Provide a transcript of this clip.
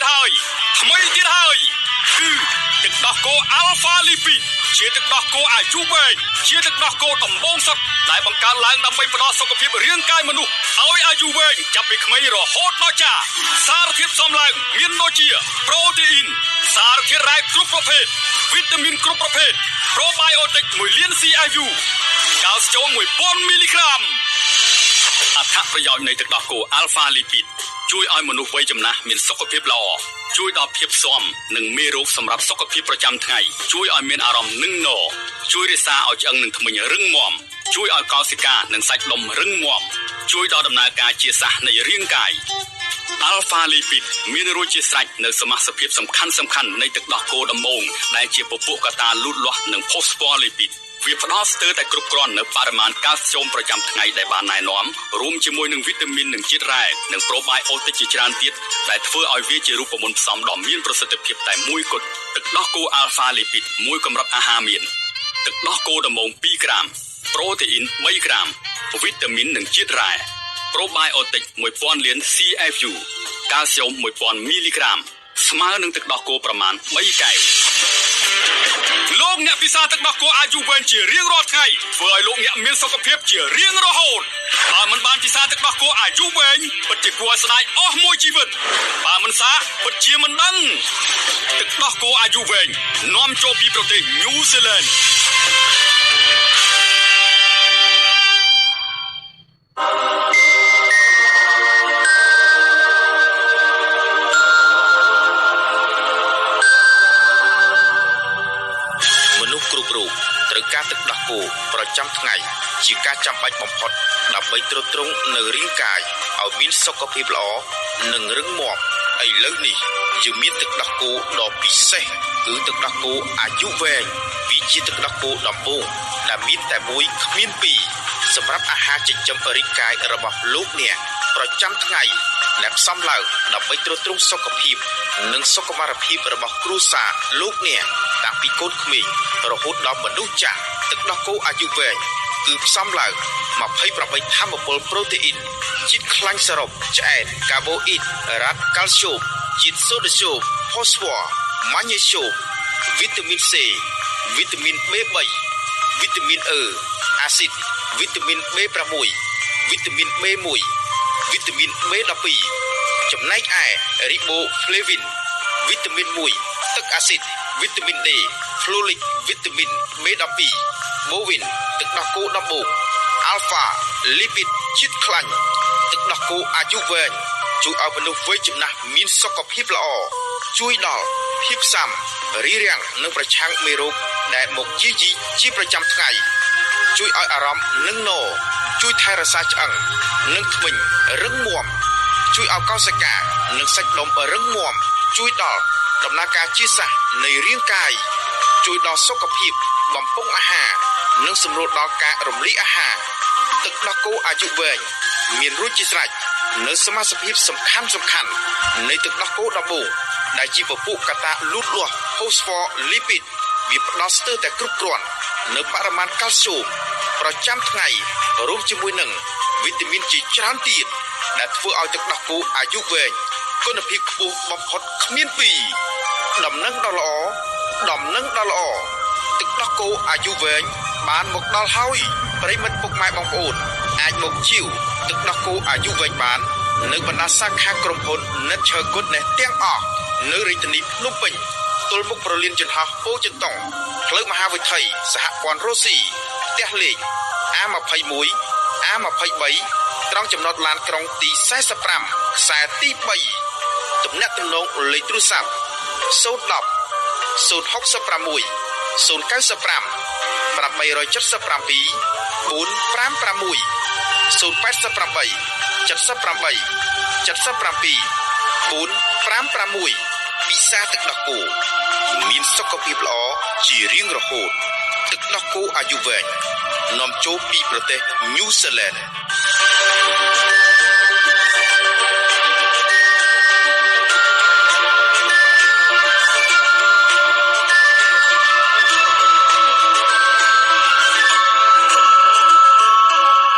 ទៀតហើយថ្មីទៀតហើយគឺទឹកដោះគោ Alpha Lipid ជាទឹកដោះគោអាយុវែងជាទឹកដោះគោដំបូងសុទ្ធដែលបង្កើតឡើងដើម្បីផ្ដល់សុខភាពរាងកាយមនុស្សឲ្យអាយុវែងចាប់ពីក្មេងរហូតដល់ចាស់សារធាតុផ្សំឡើងមានដូចជាប្រូតេអ៊ីនសារធាតុរ៉ែគ្រប់ប្រភេទវីតាមីនគ្រប់ប្រភេទប្រូបៃអូទិក1លាន CIU កាល់ស្យូម 1000 មីលីក្រាមអត្ថប្រយោជន៍នៃទឹកដោះគោ Alpha Lipid ជួយឲ្យមនុស្សវ័យចំណាស់មានសុខភាពល្អជួយដល់ភាពស៊ាំនិងមេរោគសម្រាប់សុខភាពប្រចាំថ្ងៃជួយឲ្យមានអារម្មណ៍នឹងនរជួយរក្សាឲ្យឆ្អឹងនិងធ្មេញរឹងមាំជួយឲ្យកោសិកានិងសាច់ដុំរឹងមាំជួយដល់ដំណើរការជាសះនៃរាងកាយ Alpha Lipid មានរសជាតិស្រេចនៅសមាសភាពសំខាន់នៃទឹកដោះគោដំបូងដែលជាពពួកកត្តាលូតលាស់និង Phospholipid វាផ្ដល់ស្ទើរតែគ្រប់គ្រាន់នៅបរិមាណកាល់ស្យូមប្រចាំថ្ងៃដែលបានណែនាំរួមជាមួយនឹងវីតាមីននិងជាតិរ៉ែនិងប្រូបៃអូទិកជាច្រើនទៀតដែលធ្វើឲ្យវាជារូបមន្តផ្សំដ៏មានប្រសិទ្ធភាពតែមួយគត់ទឹកដោះគោ Alpha Lipid មួយកម្រិតអាហារមានទឹកដោះគោដំបូង2ក្រាមប្រូតេអ៊ីន3ក្រាមវីតាមីននិងជាតិរ៉ែប្រូបៃអូទិក1000លាន CFU កាល់ស្យូម1000មីលីក្រាមស្មើនឹងទឹកដោះគោប្រមាណ3កែវលោកអ្នកពិសាទឹកដោះគោអាយុវែងជារៀងរាល់ថ្ងៃធ្វើឲ្យលោកអ្នកមានសុខភាពជារៀងរហូតបើមិនបានពិសាទឹកដោះគោអាយុវែងពិតជាគួរឲ្យស្ដាយអស់មួយជីវិតបើមិនសាពិតជាមិនដឹងទឹកដោះគោអាយុវែងនាំចូលពីប្រទេសញូហ្សេឡង់ត្រូវការទឹកដោះគោប្រចាំថ្ងៃជាការចាំបាច់បំផុតដើម្បីទ្រទ្រង់នៅរាងកាយឲ្យមានសុខភាពល្អនិងរឹងមាំឥឡូវនេះយើងមានទឹកដោះគោដ៏ពិសេសគឺទឹកដោះគោអាយុវែងវាជាទឹកដោះគោដំបូងដែលមានតែមួយគ្មានពីរសម្រាប់អាហារចិញ្ចឹមរាងកាយរបស់លោកអ្នកប្រចាំថ្ងៃដែលផ្សំឡើងដើម្បីទ្រទ្រង់សុខភាពនិងសុខុមាលភាពរបស់គ្រួសារលោកអ្នកតាំងពីកូនក្មេងរហូតដល់មនុស្សចាស់ទឹកដោះគោអាយុវែងគឺផ្សំឡើង28ថាមពលប្រូតេអ៊ីនជាតិខ្លាញ់សរុបឆ្អែតកាបូអ៊ីតរ៉ាត់កាល់ស្យូមជាតិសូដ្យូមផូស្វ័រម៉ាញ៉េស្យូមវីតាមីន C វីតាមីន B3 វីតាមីន E អាស៊ីតវីតាមីន B6 វីតាមីន B1 វីតាមីន B12 ចំណែកឯរីបូហ្វ្លេវីនវីតាមីន 1ទឹកអាស៊ីតវីតាមីន D ហ្វ្លូលិកវីតាមីន B12 បូវីនទឹកដោះគោដំបូង Alpha Lipid ជាតិខ្លាញ់ទឹកដោះគោអាយុវែងជួយឲ្យមនុស្សវ័យចំណាស់មានសុខភាពល្អជួយដល់ភាពស៊ាំរីរាំងនិងប្រឆាំងមេរោគដែលមកយាយីជាប្រចាំថ្ងៃជួយឲ្យអារម្មណ៍នឹងនរជួយថែរក្សាឆ្អឹងនិងធ្មេញរឹងមាំជួយឲ្យកោសិកានិងសាច់ដុំរឹងមាំជួយដល់ដំណើរការជាសះនៃរាងកាយជួយដល់សុខភាពបំពង់អាហារនិងសម្រួលដល់ការរំលាយអាហារទឹកដោះគោអាយុវែងមានរសជាតិស្រេចនៅសមាសភាពសំខាន់នៃទឹកដោះគោដំបូងដែលជាពពួកកត្តាលូតលាស់ Phospholipid វាផ្ដល់ស្ទើរតែគ្រប់គ្រាន់នៅបរិមាណកាល់ស្យូមប្រចាំថ្ងៃរួមជាមួយនឹងវីតាមីនជាច្រើនទៀតដែលធ្វើឲ្យទឹកដោះគោអាយុវែងគុណភាពខ្ពស់បំផុតគ្មានពីរដំណឹងដ៏ល្អទឹកដោះគោអាយុវែងបានមកដល់ហើយប្រិមិត្តពុកម៉ែបងប្អូនអាចមកជាវទឹកដោះគោអាយុវែងបាននៅបណ្ដាសាខាក្រុមហ៊ុន Nature Goodness ទាំងអស់នៅរាជធានីភ្នំពេញទល់មុខប្រលានយន្តហោះពោធិ៍ចិនតុងផ្លូវមហាវិថីសហព័ន្ធរ៉ូស៊ីផ្ទះលេខ A21 A23 ត្រង់ចំណតឡានក្រុងទី45ខ្សែទី3ទំនាក់ទំនងលេខទូរស័ព្ទ010 066 095 877 456 088 78 77 456ពិសាទឹកដោះគោមានសុខភាពល្អជារៀងរហូតទឹកដោះគោអាយុវែងនាំចូលពីប្រទេសញូហ្សេឡង់